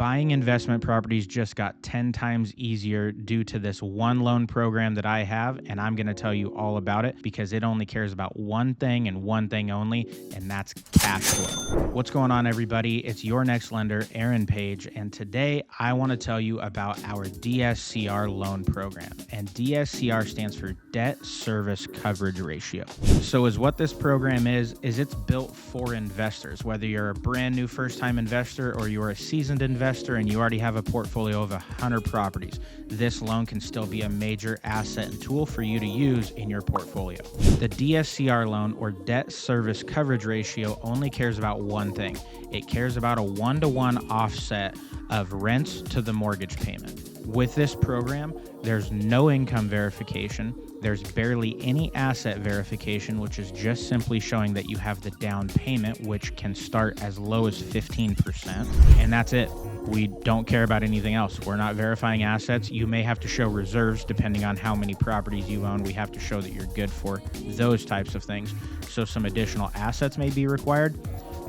Buying investment properties just got 10 times easier due to this one loan program that I have, and I'm going to tell you all about it because it only cares about one thing and one thing only, and that's cash flow. What's going on, everybody? It's your next lender, Aaron Page, and today I want to tell you about our DSCR loan program, and DSCR stands for Debt Service Coverage Ratio. So what this program is it's built for investors, whether you're a brand new first-time investor or you're a seasoned investor and you already have a portfolio of 100 properties. This loan can still be a major asset and tool for you to use in your portfolio. The DSCR loan, or Debt Service Coverage Ratio, only cares about one thing. It cares about a 1-to-1 offset of rents to the mortgage payment. With this program, there's no income verification. There's barely any asset verification, which is just simply showing that you have the down payment, which can start as low as 15%. And that's it. We don't care about anything else. We're not verifying assets. You may have to show reserves depending on how many properties you own. We have to show that you're good for those types of things. So some additional assets may be required,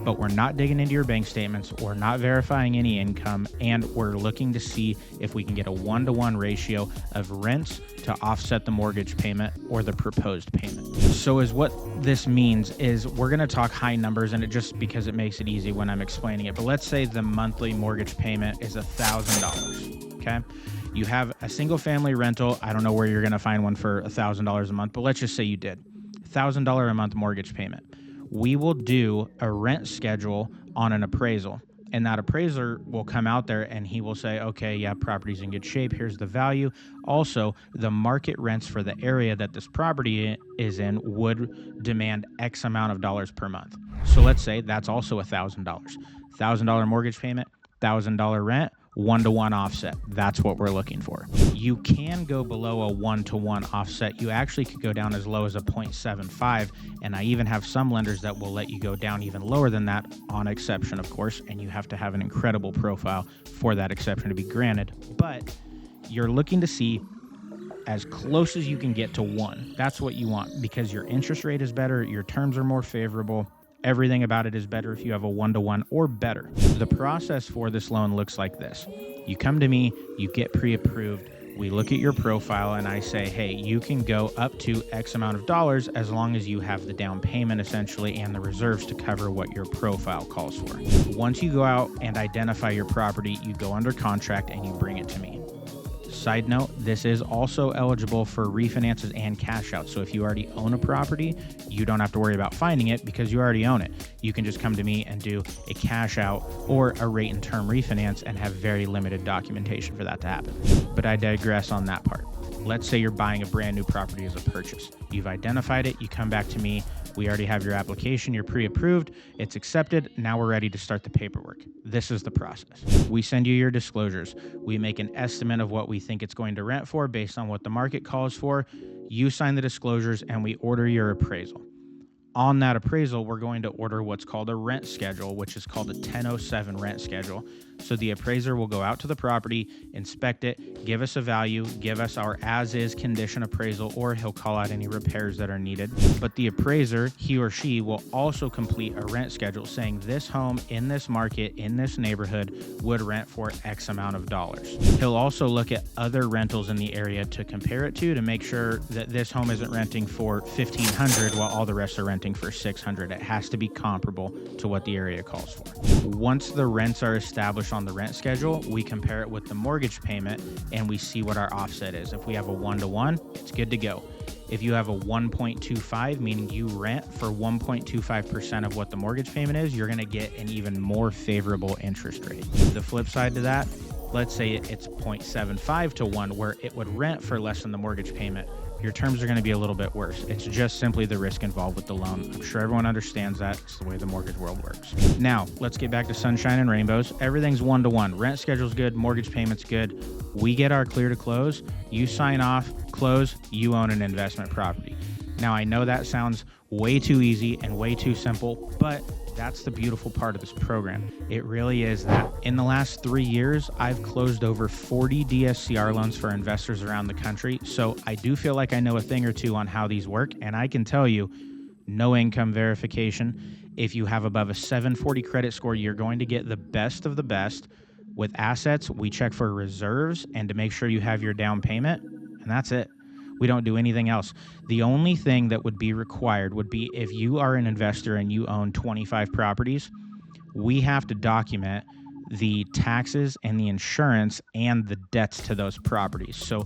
but we're not digging into your bank statements, we're not verifying any income, and we're looking to see if we can get a 1-to-1 ratio of rents to offset the mortgage payment or the proposed payment. So what this means is we're going to talk high numbers, and it just because it makes it easy when I'm explaining it. But let's say the monthly mortgage payment is $1,000, okay? You have a single family rental. I don't know where you're going to find one for $1,000 a month, but let's just say you did. $1,000 a month mortgage payment. We will do a rent schedule on an appraisal, and that appraiser will come out there and he will say, okay, yeah, property's in good shape. Here's the value. Also, the market rents for the area that this property is in would demand X amount of dollars per month. So let's say that's also $1,000. $1,000 mortgage payment, $1,000 rent, 1-to-1 offset. That's what we're looking for. You can go below a 1-to-1 offset. You actually could go down as low as a 0.75, and I even have some lenders that will let you go down even lower than that, on exception, of course, and you have to have an incredible profile for that exception to be granted. But you're looking to see as close as you can get to 1. That's what you want, because your interest rate is better, your terms are more favorable. Everything about it is better if you have a 1-to-1 or better. The process for this loan looks like this. You come to me, you get pre-approved, we look at your profile, and I say, hey, you can go up to X amount of dollars as long as you have the down payment essentially and the reserves to cover what your profile calls for. Once you go out and identify your property, you go under contract and you bring it to me. Side note, this is also eligible for refinances and cash outs. So if you already own a property, you don't have to worry about finding it because you already own it. You can just come to me and do a cash out or a rate and term refinance and have very limited documentation for that to happen. But I digress on that part. Let's say you're buying a brand new property as a purchase. You've identified it, you come back to me, we already have your application, you're pre-approved, it's accepted, now we're ready to start the paperwork. This is the process. We send you your disclosures. We make an estimate of what we think it's going to rent for based on what the market calls for. You sign the disclosures and we order your appraisal. On that appraisal, we're going to order what's called a rent schedule, which is called a 1007 rent schedule. So the appraiser will go out to the property, inspect it, give us a value, give us our as-is condition appraisal, or he'll call out any repairs that are needed. But the appraiser, he or she, will also complete a rent schedule saying this home in this market, in this neighborhood, would rent for X amount of dollars. He'll also look at other rentals in the area to compare it to make sure that this home isn't renting for $1,500 while all the rest are renting for $600. It has to be comparable to what the area calls for. Once the rents are established on the rent schedule, we compare it with the mortgage payment and we see what our offset is. If we have a 1-to-1, it's good to go. If you have a 1.25, meaning you rent for 1.25% of what the mortgage payment is, you're going to get an even more favorable interest rate. The flip side to that, let's say it's 0.75 to 1, where it would rent for less than the mortgage payment. Your terms are going to be a little bit worse. It's just simply the risk involved with the loan. I'm sure everyone understands that. It's the way the mortgage world works. Now, let's get back to sunshine and rainbows. Everything's 1-to-1. Rent schedule's good. Mortgage payment's good. We get our clear to close. You sign off, close, you own an investment property. Now, I know that sounds way too easy and way too simple, but that's the beautiful part of this program. It really is that. In the last 3 years, I've closed over 40 DSCR loans for investors around the country. So I do feel like I know a thing or two on how these work. And I can tell you, no income verification. If you have above a 740 credit score, you're going to get the best of the best. With assets, we check for reserves and to make sure you have your down payment, and that's it. We don't do anything else. The only thing that would be required would be if you are an investor and you own 25 properties, we have to document the taxes and the insurance and the debts to those properties. So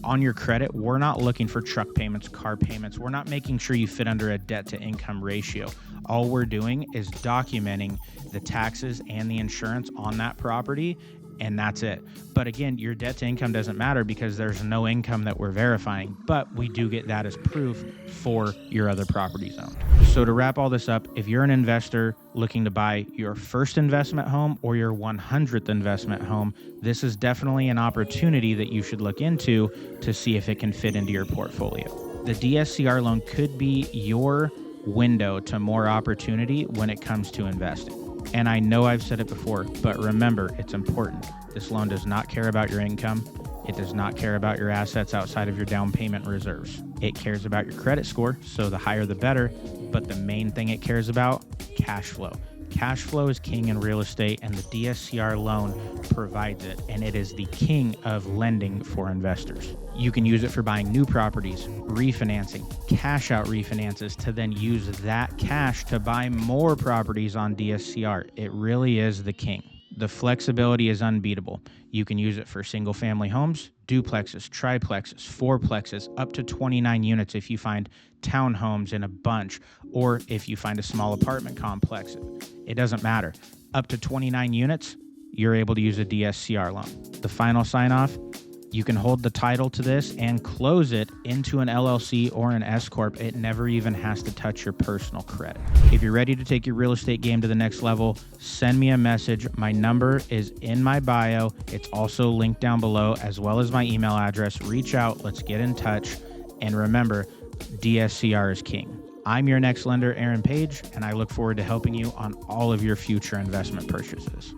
on your credit, we're not looking for truck payments, car payments. We're not making sure you fit under a debt to income ratio. All we're doing is documenting the taxes and the insurance on that property, and that's it. But again, your debt to income doesn't matter because there's no income that we're verifying, but we do get that as proof for your other properties owned. So to wrap all this up, if you're an investor looking to buy your first investment home or your 100th investment home, this is definitely an opportunity that you should look into to see if it can fit into your portfolio. The DSCR loan could be your window to more opportunity when it comes to investing. And I know I've said it before, but remember, it's important. This loan does not care about your income. It does not care about your assets outside of your down payment reserves. It cares about your credit score, so the higher the better. But the main thing it cares about, cash flow. Cash flow is king in real estate, and the DSCR loan provides it, and it is the king of lending for investors. You can use it for buying new properties, refinancing, cash out refinances to then use that cash to buy more properties on DSCR. It really is the king. The flexibility is unbeatable. You can use it for single family homes, duplexes, triplexes, fourplexes, up to 29 units if you find townhomes in a bunch, or if you find a small apartment complex. It doesn't matter. Up to 29 units, you're able to use a DSCR loan. The final sign off, you can hold the title to this and close it into an LLC or an S Corp. It never even has to touch your personal credit. If you're ready to take your real estate game to the next level, send me a message. My number is in my bio. It's also linked down below, as well as my email address. Reach out. Let's get in touch. And remember, DSCR is king. I'm your next lender, Aaron Page, and I look forward to helping you on all of your future investment purchases.